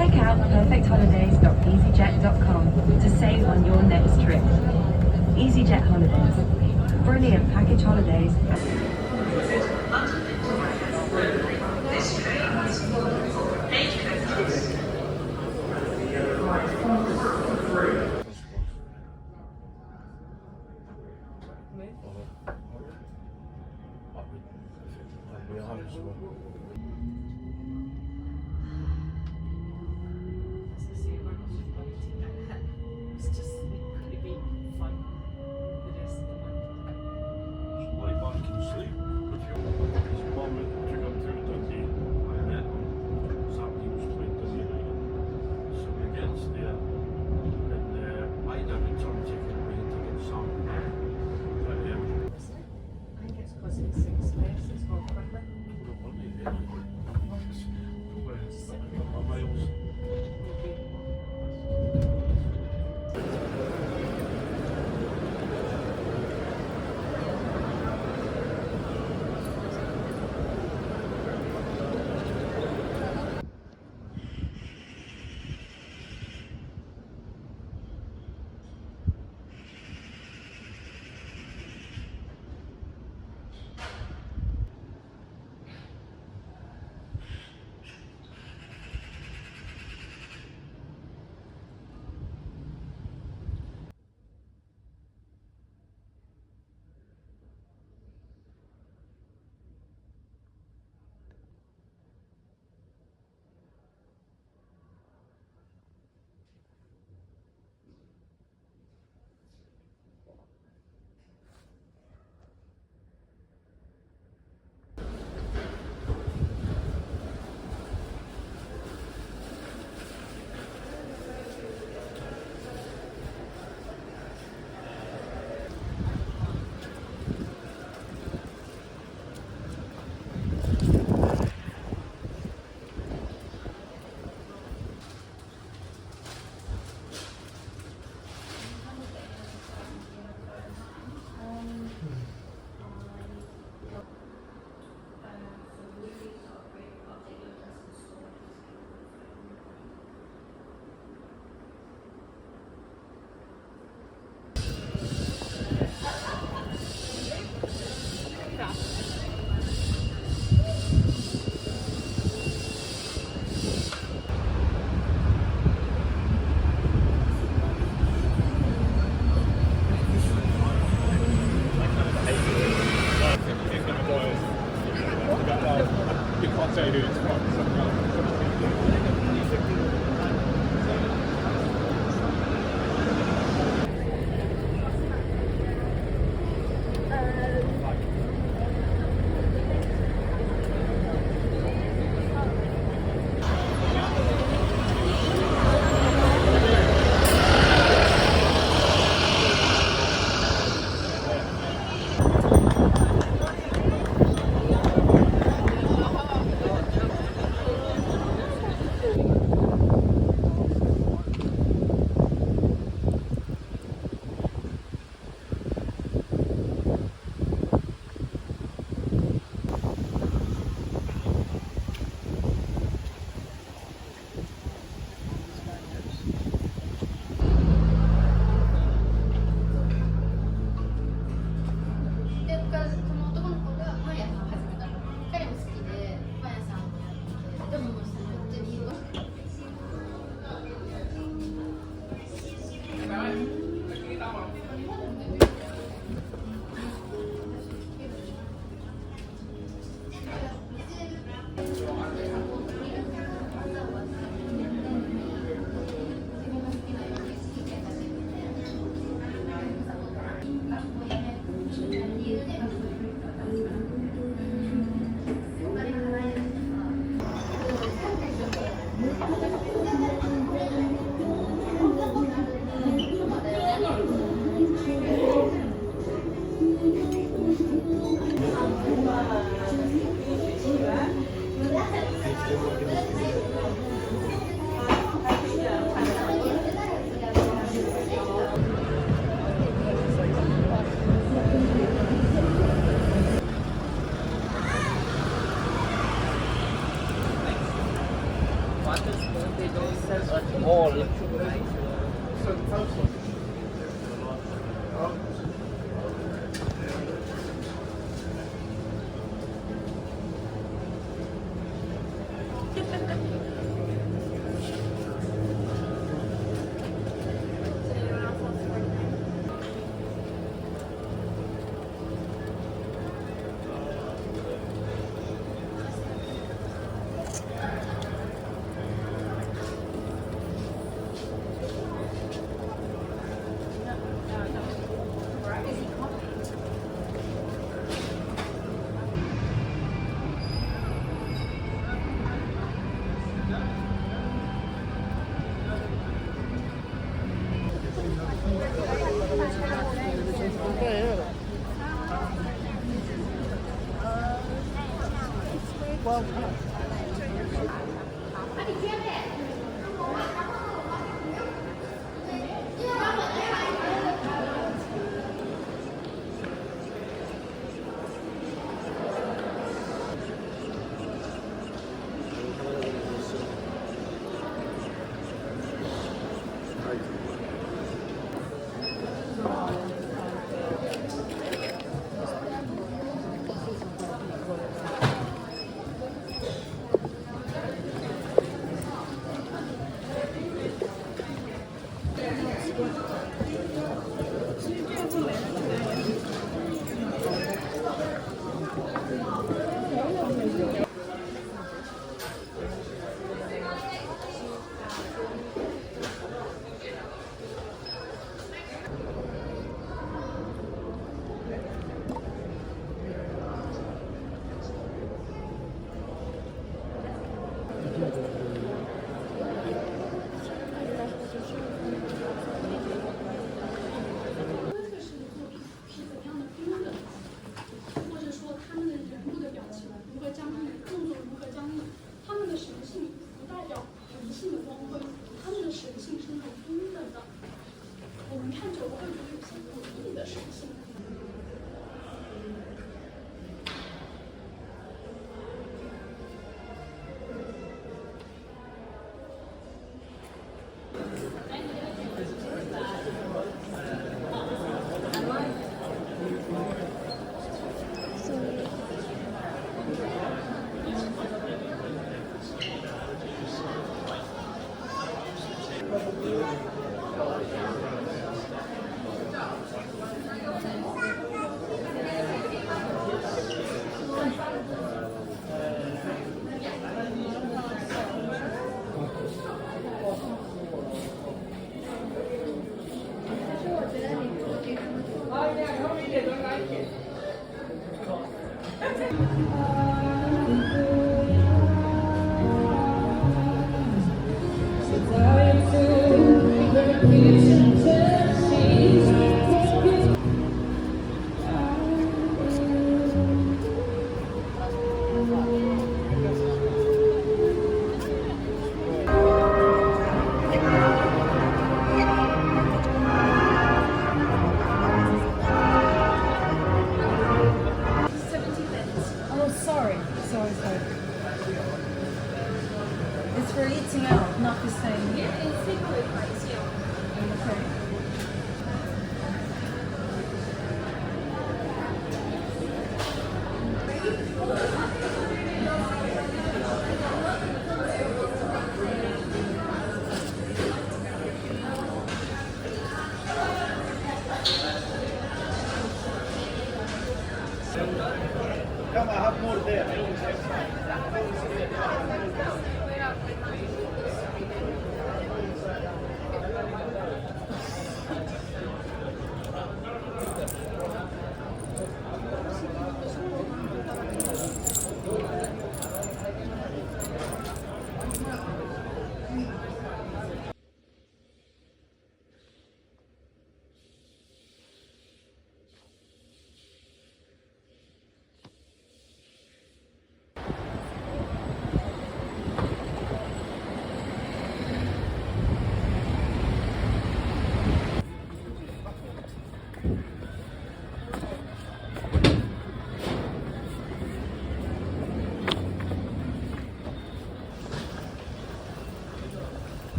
Check out perfectholidays.easyjet.com to save on your next trip. EasyJet Holidays. Brilliant package holidays. It's just pretty big fun. The rest of the month. Lie back and sleep. If you his mum had took him through Dundee, and then Zambi was playing Dundee United. So we gets there, and I didn't return ticket, we had to get some. But I think it's because it's 6 less, it's more quicker. the money there, it's over 600 miles. they don't sell at all. Oh, sorry. Sorry. It's for eating out, not the same. Yeah, it's takeaway price, yeah. Okay. Come, I have more there.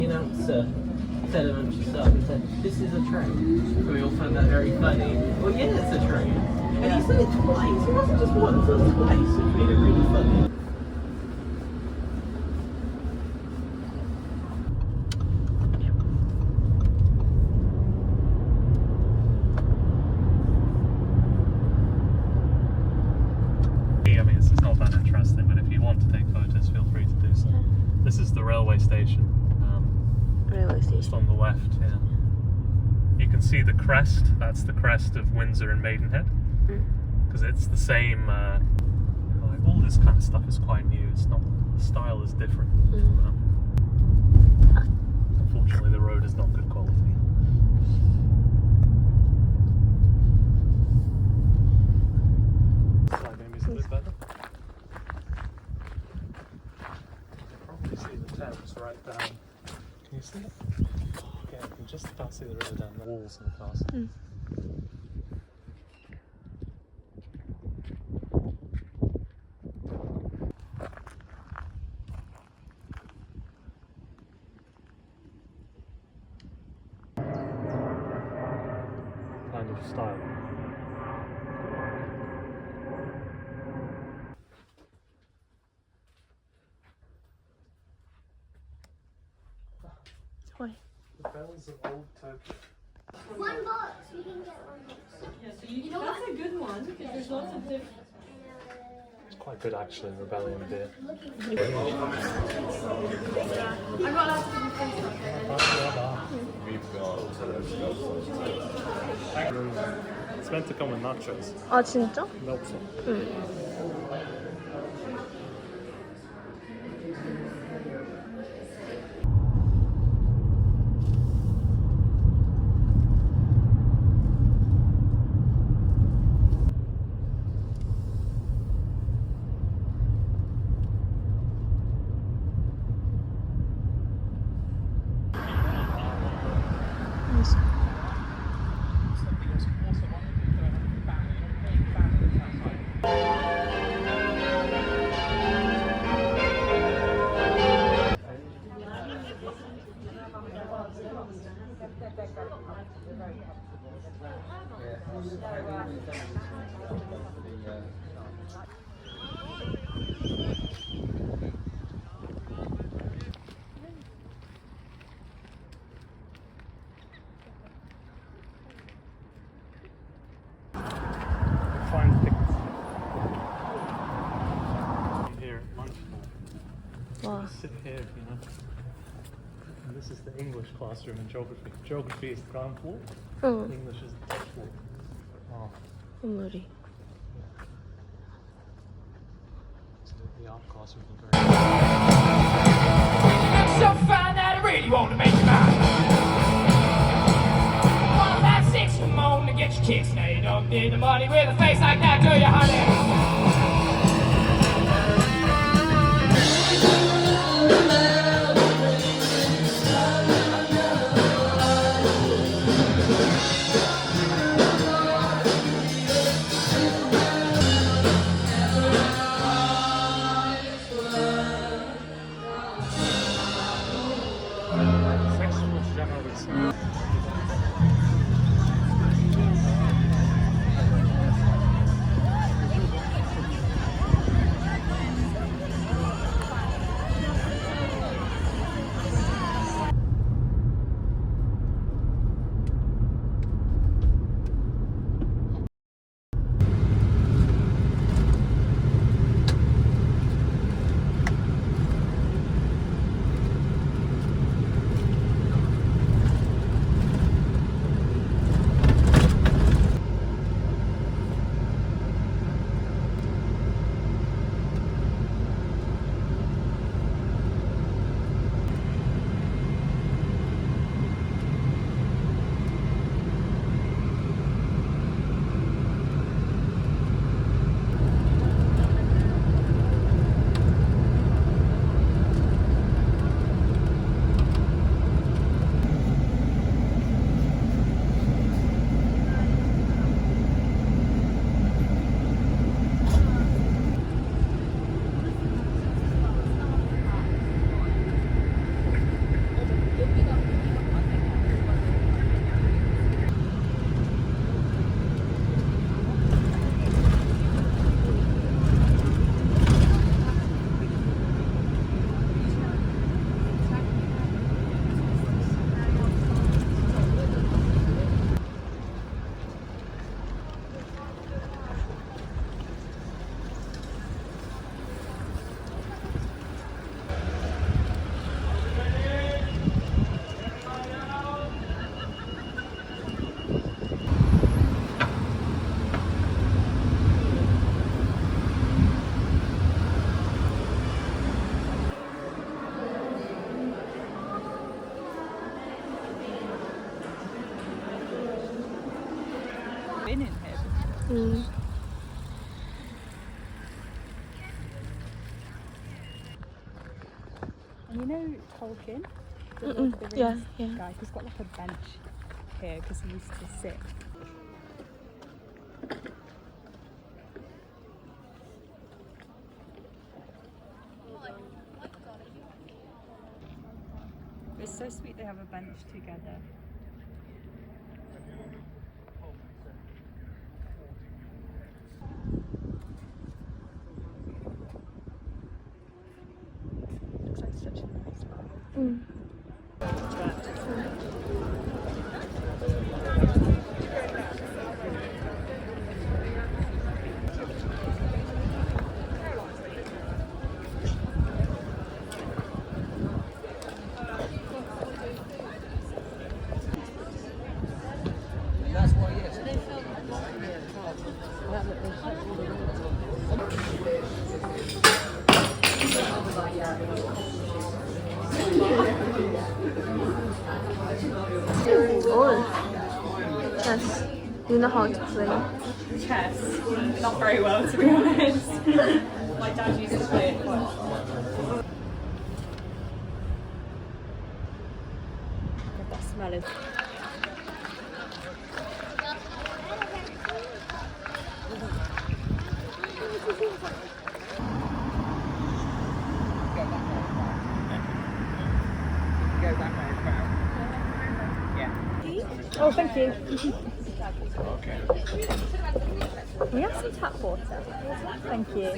Announcer telementary stuff and said, "This is a train." We all found that very funny. Well, yeah, it's a train. And he said it twice. It wasn't just once, it was twice. It made it really funny. I mean, it's not that interesting, but if you want to take photos, feel free to do so. This is the railway station. Railway Just station. on the left, yeah. You can see the crest. That's the crest of Windsor and Maidenhead, because it's the same. Like, all this kind of stuff is quite new. It's not. The style is different. Unfortunately, the road is not good quality. Side maybe is a bit better. You can probably see the Thames right down. Can you see it? Okay, I can just about see the river down the walls in the castle. Kind of style. Why? The bells of old Turkey. One box. We can get one box. Yeah, so that's a good one because there's lots of different. It's quite good actually, Rebellion beer. I'm not allowed to give you It's meant to come with nachos. 아 진짜? 근데 없어. Find tickets. Here at lunchtime. 와. Sit here, you know. And this is the English classroom in geography. Geography is the ground floor. 응. English is the top floor. Oh, 건물이. so the art classroom is very. So fine that I really want to make you mine. 1, 5, 6, come on to get your kicks. Now you don't need the money with a face like that, do you, honey? Sexual generalism. You know Tolkien? The Lord Mm-mm. of the Rings Yeah, yeah. guy. He's got like a bench here because he used to sit. It's so sweet they have a bench together. Looks like such a nice bar. Mm. Oh, chess. You know how to play? Chess. Not very well, to be honest. My dad used to play it quite a lot. That smell is. Oh, thank you. Okay. We have some tap water. Thank you.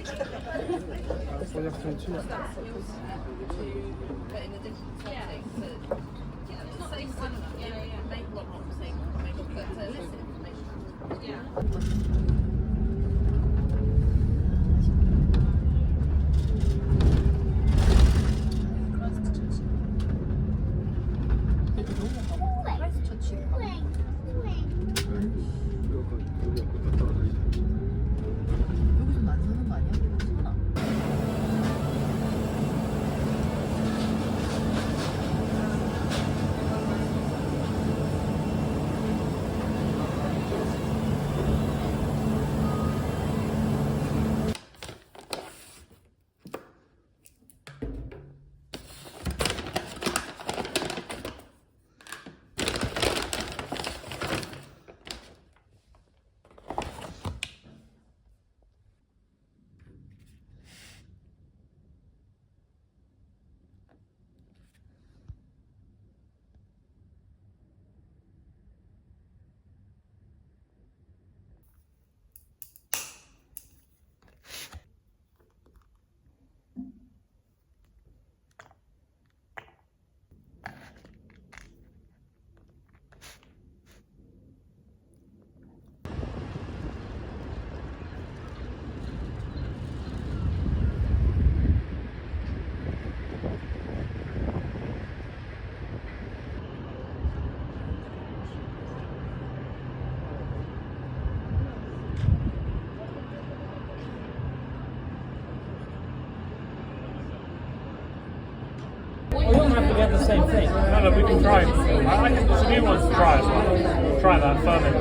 We don't have to get the same thing. No, we can try. I think there's a new one to try as well. We'll try that ferment.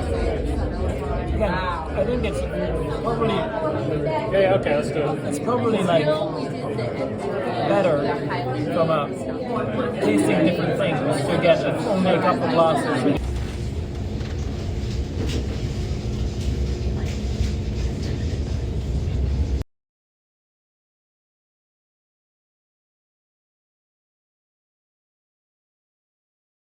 Again, I think it's probably Yeah, okay, let's do it. it's probably like better from a tasting different things to get a full make up of glasses.